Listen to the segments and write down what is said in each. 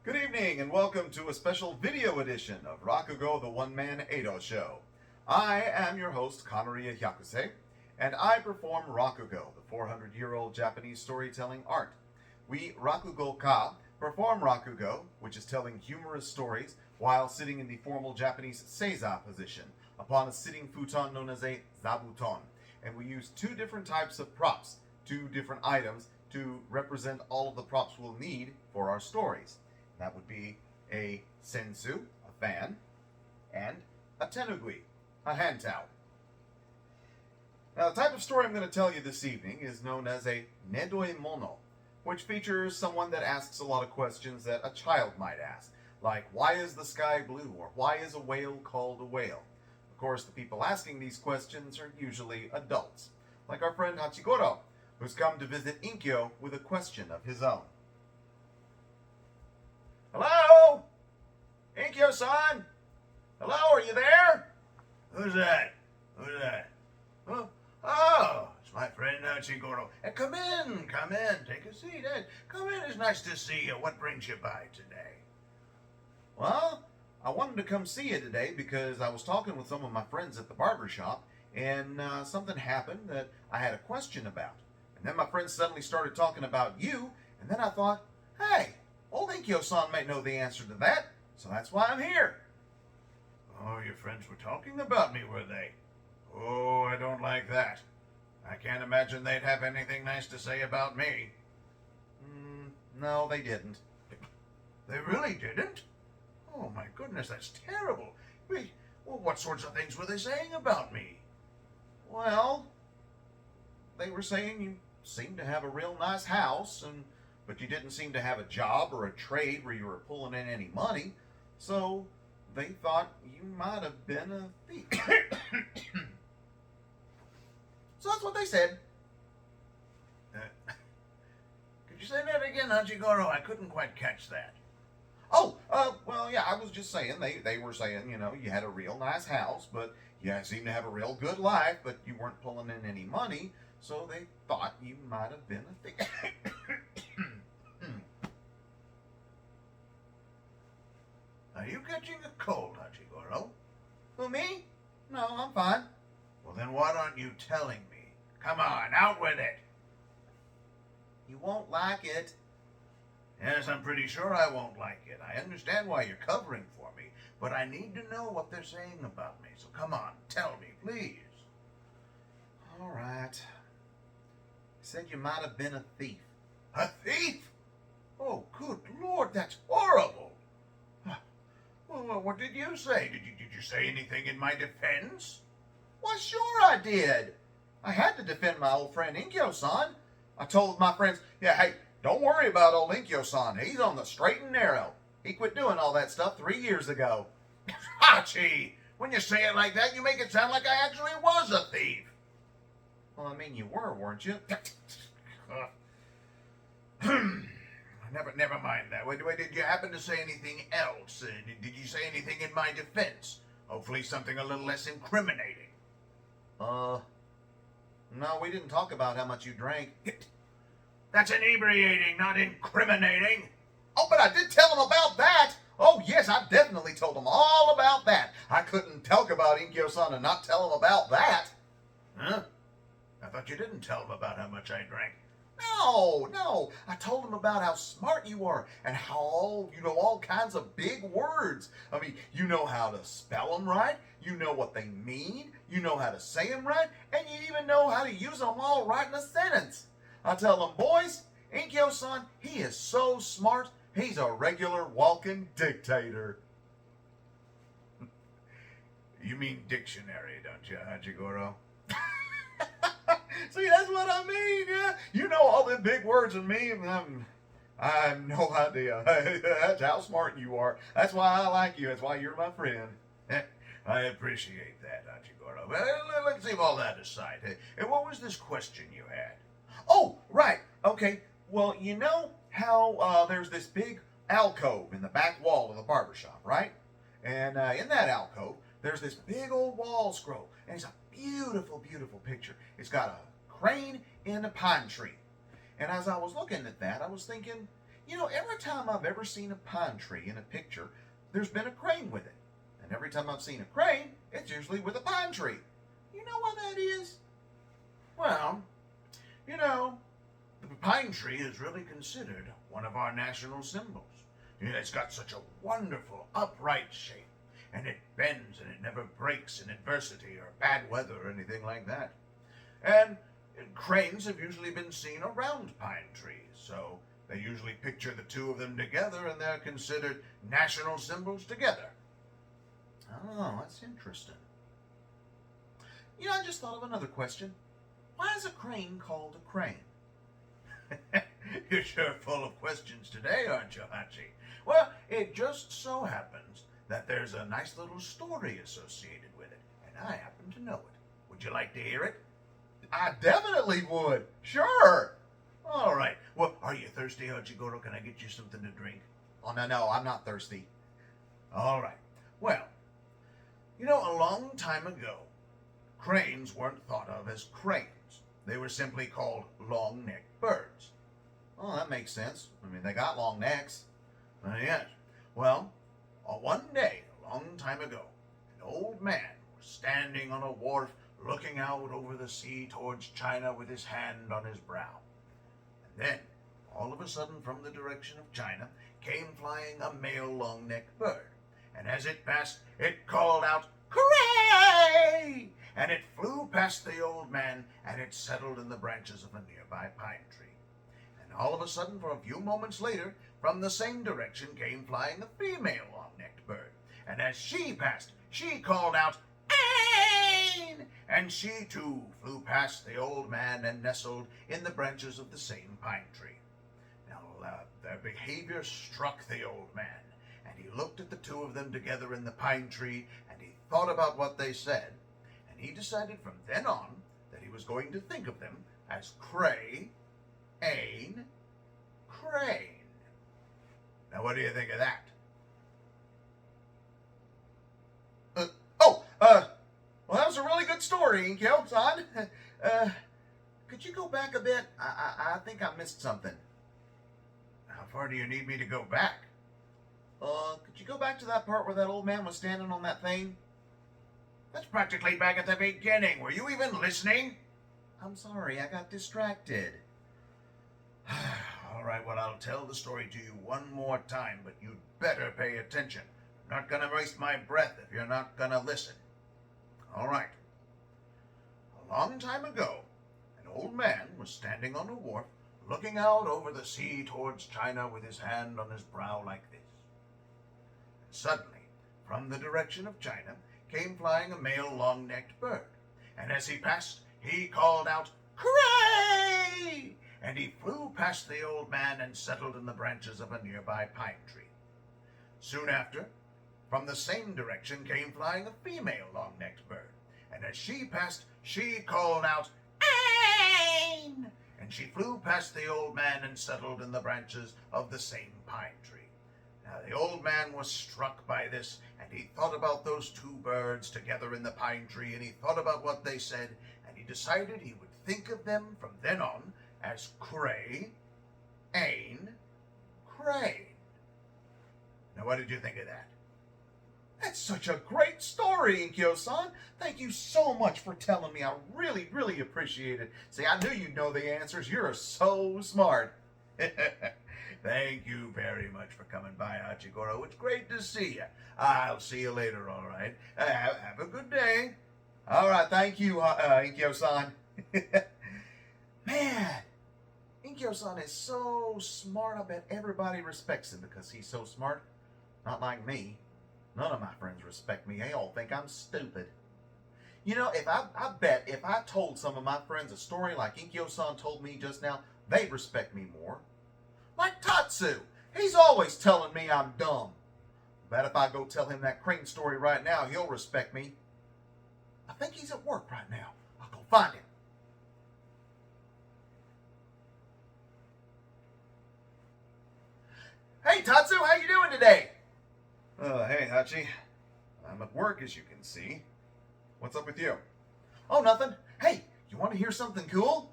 Good evening and welcome to a special video edition of Rakugo the One-Man Edo Show. I am your host, Kanoriya Hyakuse, and I perform Rakugo, the 400-year-old Japanese storytelling art. We Rakugo-ka perform Rakugo, which is telling humorous stories while sitting in the formal Japanese seiza position upon a sitting futon known as a zabuton. And we use two different types of props, two different items to represent all of the props we'll need for our stories. That would be a sensu, a fan, and a tenugui, a hand towel. Now, the type of story I'm going to tell you this evening is known as a nedoi mono, which features someone that asks a lot of questions that a child might ask, like, why is the sky blue, or why is a whale called a whale? Of course, the people asking these questions are usually adults, like our friend Hachigoro, who's come to visit Inkyo with a question of his own. Hello? Inkyo-san? Hello, are you there? Who's that? Who's that? Oh, it's my friend Hachigoro. Come in, take a seat. Come in, it's nice to see you. What brings you by today? Well, I wanted to come see you today because I was talking with some of my friends at the barber shop, and something happened that I had a question about. And then my friends suddenly started talking about you, and then I thought, hey, old Inkyo-san might know the answer to that, so that's why I'm here. Oh, your friends were talking about me, were they? Oh, I don't like that. I can't imagine they'd have anything nice to say about me. No, they didn't. They really didn't? Oh, my goodness, that's terrible. Well, what sorts of things were they saying about me? Well, they were saying you seemed to have a real nice house, but you didn't seem to have a job or a trade where you were pulling in any money, so they thought you might have been a thief. So that's what they said. Could you say that again, Hachigoro? I couldn't quite catch that. Well, yeah, I was just saying, they were saying, you had a real nice house, but you seemed to have a real good life, but you weren't pulling in any money, so they thought you might have been a thief. Are you catching a cold, Hachigoro? Who, me? No, I'm fine. Well, then what aren't you telling me? Come on, out with it. You won't like it. Yes, I'm pretty sure I won't like it. I understand why you're covering for me, but I need to know what they're saying about me. So come on, tell me, please. All right. Said you might have been a thief. A thief? Oh, good Lord, that's horrible. Well, what did you say? Did you say anything in my defense? Why, sure I did. I had to defend my old friend Inkyo-san. I told my friends, yeah, hey, don't worry about old Inkyo-san. He's on the straight and narrow. He quit doing all that stuff 3 years ago. Hachi! When you say it like that, you make it sound like I actually was a thief. Well, I mean, you were, weren't you? Never mind that. Wait, did you happen to say anything else? Did you say anything in my defense? Hopefully something a little less incriminating. No, we didn't talk about how much you drank. That's inebriating, not incriminating. Oh, but I did tell him about that. Oh, yes, I definitely told him all about that. I couldn't talk about Inkyo-san and not tell him about that. Huh? I thought you didn't tell him about how much I drank. No. I told him about how smart you are and how you know all kinds of big words. I mean, you know how to spell them right. You know what they mean. You know how to say them right. And you even know how to use them all right in a sentence. I tell them, boys, Inkyo-san, he is so smart. He's a regular walking dictator. You mean dictionary, don't you, Hachigoro? See, that's what I mean, yeah. You know all the big words and me, and I have no idea. That's how smart you are. That's why I like you. That's why you're my friend. I appreciate that, Hachigoro. Well, let's leave all that aside. And what was this question you had? Oh, right. Okay. Well, you know how there's this big alcove in the back wall of the barber shop, right? And in that alcove, there's this big old wall scroll, and it's a beautiful, beautiful picture. It's got a crane in a pine tree. And as I was looking at that, I was thinking, Every time I've ever seen a pine tree in a picture, there's been a crane with it. And every time I've seen a crane, it's usually with a pine tree. You know why that is? Well, the pine tree is really considered one of our national symbols. It's got such a wonderful upright shape, and it bends and it never breaks in adversity or bad weather or anything like that. And cranes have usually been seen around pine trees, so they usually picture the two of them together and they're considered national symbols together. Oh, that's interesting. I just thought of another question. Why is a crane called a crane? You're sure full of questions today, aren't you, Hachi? Well, it just so happens that there's a nice little story associated with it, and I happen to know it. Would you like to hear it? I definitely would. Sure. All right. Well, are you thirsty, Hachigoro? Can I get you something to drink? Oh, no, I'm not thirsty. All right. Well, a long time ago, cranes weren't thought of as cranes. They were simply called long-necked birds. Oh, that makes sense. They got long necks. Yes. Well, one day, a long time ago, an old man was standing on a wharf looking out over the sea towards China with his hand on his brow. And then, all of a sudden, from the direction of China, came flying a male long-necked bird. And as it passed, it called out, "Hooray!" And it flew past the old man, and it settled in the branches of a nearby pine tree. And all of a sudden, for a few moments later, from the same direction came flying a female long-necked bird. And as she passed, she called out, "Ain!" And she, too, flew past the old man and nestled in the branches of the same pine tree. Now, their behavior struck the old man, and he looked at the two of them together in the pine tree, and he thought about what they said, and he decided from then on that he was going to think of them as Cray, Ain, Crane. Now, what do you think of that? Well, that was a really good story, Inkyo-san. Could you go back a bit? I think I missed something. How far do you need me to go back? Could you go back to that part where that old man was standing on that thing? That's practically back at the beginning. Were you even listening? I'm sorry, I got distracted. All right, well, I'll tell the story to you one more time, but you'd better pay attention. I'm not going to waste my breath if you're not going to listen. All right. A long time ago, an old man was standing on a wharf, looking out over the sea towards China with his hand on his brow like this. Suddenly, from the direction of China, came flying a male long-necked bird, and as he passed, he called out, "Hooray!" And he flew past the old man and settled in the branches of a nearby pine tree. Soon after, from the same direction came flying a female long-necked bird, and as she passed, she called out, "Ain!" And she flew past the old man and settled in the branches of the same pine tree. Now the old man was struck by this, and he thought about those two birds together in the pine tree, and he thought about what they said, and he decided he would think of them from then on as Cray, Ain, Crane. Now what did you think of that? That's such a great story, Inkyo-san. Thank you so much for telling me. I really, really appreciate it. See, I knew you'd know the answers. You're so smart. Thank you very much for coming by, Hachigoro. It's great to see you. I'll see you later, all right? Have a good day. All right, thank you, Inkyo-san. Man, Inkyo-san is so smart. I bet everybody respects him because he's so smart. Not like me. None of my friends respect me. They all think I'm stupid. I bet if I told some of my friends a story like Inkyo-san told me just now, they'd respect me more. Like Tatsu. He's always telling me I'm dumb. Bet if I go tell him that crane story right now, he'll respect me. I think he's at work right now. I'll go find him. Hey, Tatsu, how you doing today? Hey, Hachi. I'm at work, as you can see. What's up with you? Oh, nothing. Hey, you want to hear something cool?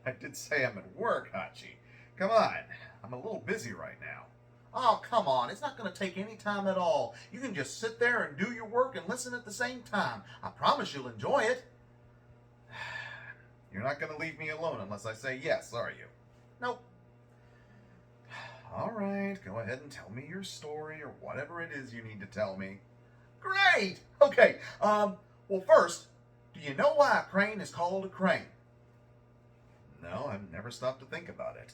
I did say I'm at work, Hachi. Come on. I'm a little busy right now. Oh, come on. It's not going to take any time at all. You can just sit there and do your work and listen at the same time. I promise you'll enjoy it. You're not going to leave me alone unless I say yes, are you? Nope. All right, go ahead and tell me your story or whatever it is you need to tell me. Great. Okay. Well, first, do you know why a crane is called a crane? No, I've never stopped to think about it.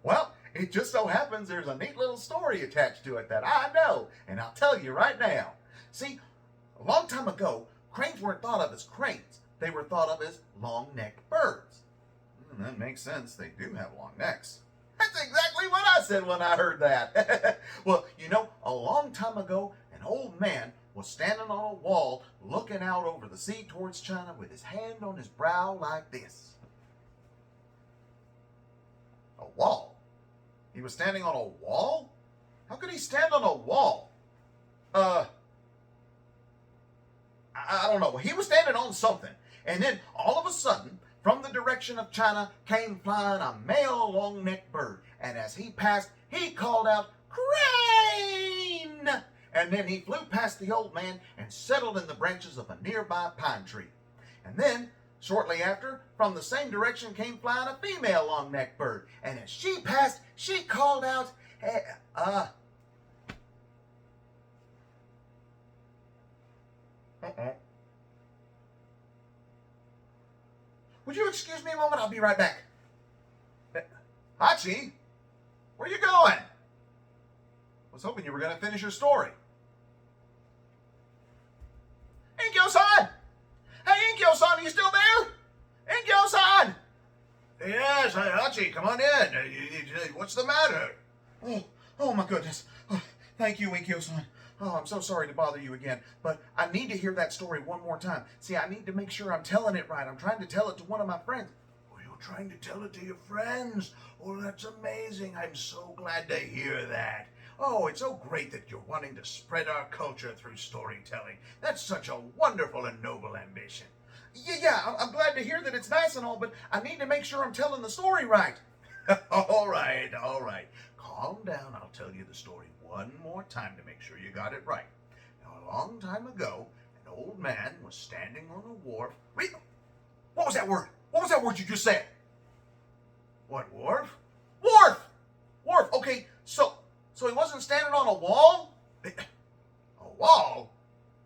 Well, it just so happens there's a neat little story attached to it that I know, and I'll tell you right now. See, a long time ago, cranes weren't thought of as cranes. They were thought of as long-necked birds. That makes sense. They do have long necks. That's exactly what I said when I heard that. Well, you know, a long time ago, an old man was standing on a wall looking out over the sea towards China with his hand on his brow like this. A wall? He was standing on a wall? How could he stand on a wall? I don't know. He was standing on something. And then all of a sudden, from the direction of China came flying a male long-necked bird. And as he passed, he called out, "Crane!" And then he flew past the old man and settled in the branches of a nearby pine tree. And then, shortly after, from the same direction came flying a female long-necked bird. And as she passed, she called out, Would you excuse me a moment? I'll be right back. Hachi, where you going? I was hoping you were going to finish your story. Inkyo-san! Hey, Inkyo-san, are you still there? Inkyo-san! Yes, Hachi, come on in. What's the matter? Oh my goodness. Oh, thank you, Inkyo-san. Oh, I'm so sorry to bother you again, but I need to hear that story one more time. See, I need to make sure I'm telling it right. I'm trying to tell it to one of my friends. Oh, you're trying to tell it to your friends? Oh, that's amazing. I'm so glad to hear that. Oh, it's so great that you're wanting to spread our culture through storytelling. That's such a wonderful and noble ambition. Yeah, I'm glad to hear that it's nice and all, but I need to make sure I'm telling the story right. All right. Calm down. I'll tell you the story one more time to make sure you got it right. Now, a long time ago, an old man was standing on a wharf. Wait, what was that word? What was that word you just said? What, wharf? Wharf! Wharf, okay, so he wasn't standing on a wall? A wall?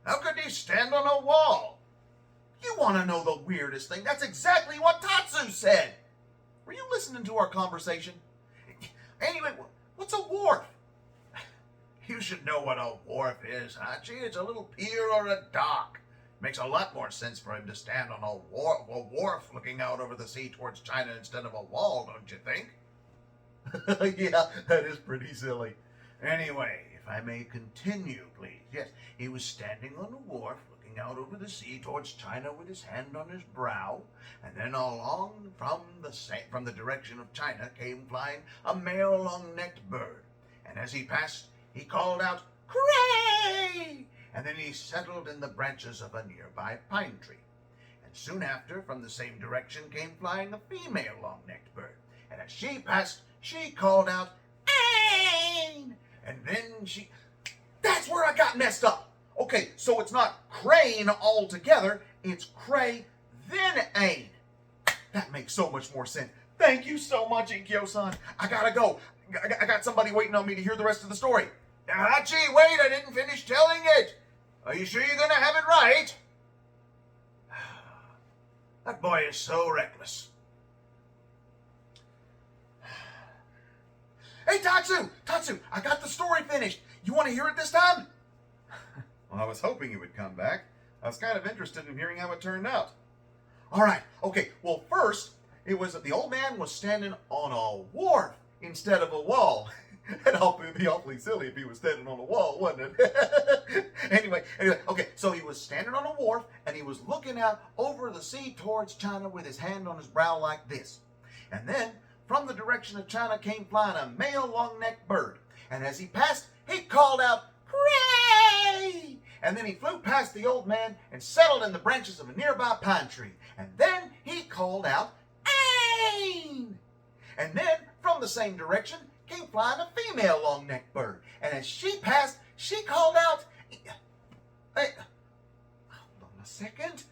How could he stand on a wall? You want to know the weirdest thing? That's exactly what Tatsu said. Were you listening to our conversation? Anyway, what's a wharf? You should know what a wharf is, Hachi. It's a little pier or a dock. Makes a lot more sense for him to stand on a wharf looking out over the sea towards China instead of a wall, don't you think? Yeah, that is pretty silly. Anyway, if I may continue, please. Yes, he was standing on a wharf looking out over the sea towards China with his hand on his brow, and then along from the direction of China came flying a male long-necked bird. And as he passed, he called out, "Cray!" And then he settled in the branches of a nearby pine tree. And soon after, from the same direction came flying a female long-necked bird. And as she passed, she called out, "Ain!" And then she... That's where I got messed up. Okay, so it's not crane altogether. It's cray, then ain. That makes so much more sense. Thank you so much, Inkyo-san. I gotta go. I got somebody waiting on me to hear the rest of the story. Hachi, wait, I didn't finish telling it. Are you sure you're going to have it right? That boy is so reckless. Hey, Tatsu, I got the story finished. You want to hear it this time? Well, I was hoping you would come back. I was kind of interested in hearing how it turned out. All right, okay. Well, first, it was that the old man was standing on a wharf instead of a wall. It'd be awfully silly if he was standing on a wall, wouldn't it? Anyway, okay, so he was standing on a wharf, and he was looking out over the sea towards China with his hand on his brow like this. And then, from the direction of China came flying a male long-necked bird. And as he passed, he called out, "Cray!" And then he flew past the old man and settled in the branches of a nearby pine tree. And then he called out, "Ain!" And then, from the the same direction came flying a female long-necked bird, and as she passed, she called out, "Hey, hold on a second.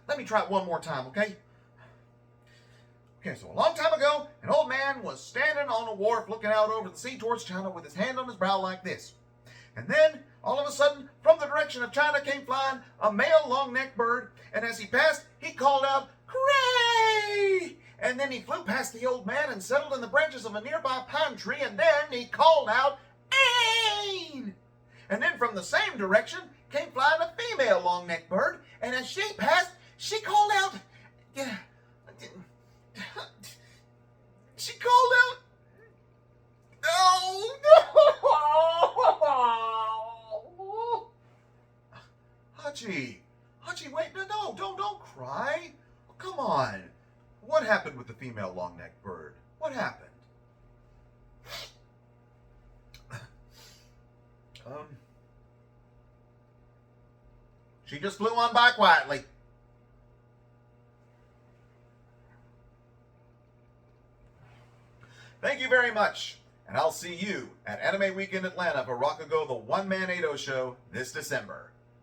Let me try it one more time, okay? Okay, so a long time ago, an old man was standing on a wharf looking out over the sea towards China with his hand on his brow like this. And then, all of a sudden, from the direction of China came flying a male long-necked bird, and as he passed, he called out, 'Hooray!' And then he flew past the old man and settled in the branches of a nearby pine tree, and then he called out, 'Ain!' And then from the same direction came flying a female long-necked bird, and as she passed, she called out, she called out, "Oh, no!" Hachi, wait, no, don't cry. Oh, come on. What happened with the female long-necked bird? What happened? She just flew on by quietly. Thank you very much, and I'll see you at Anime Weekend Atlanta for Rakugo the One Man Edo Show this December.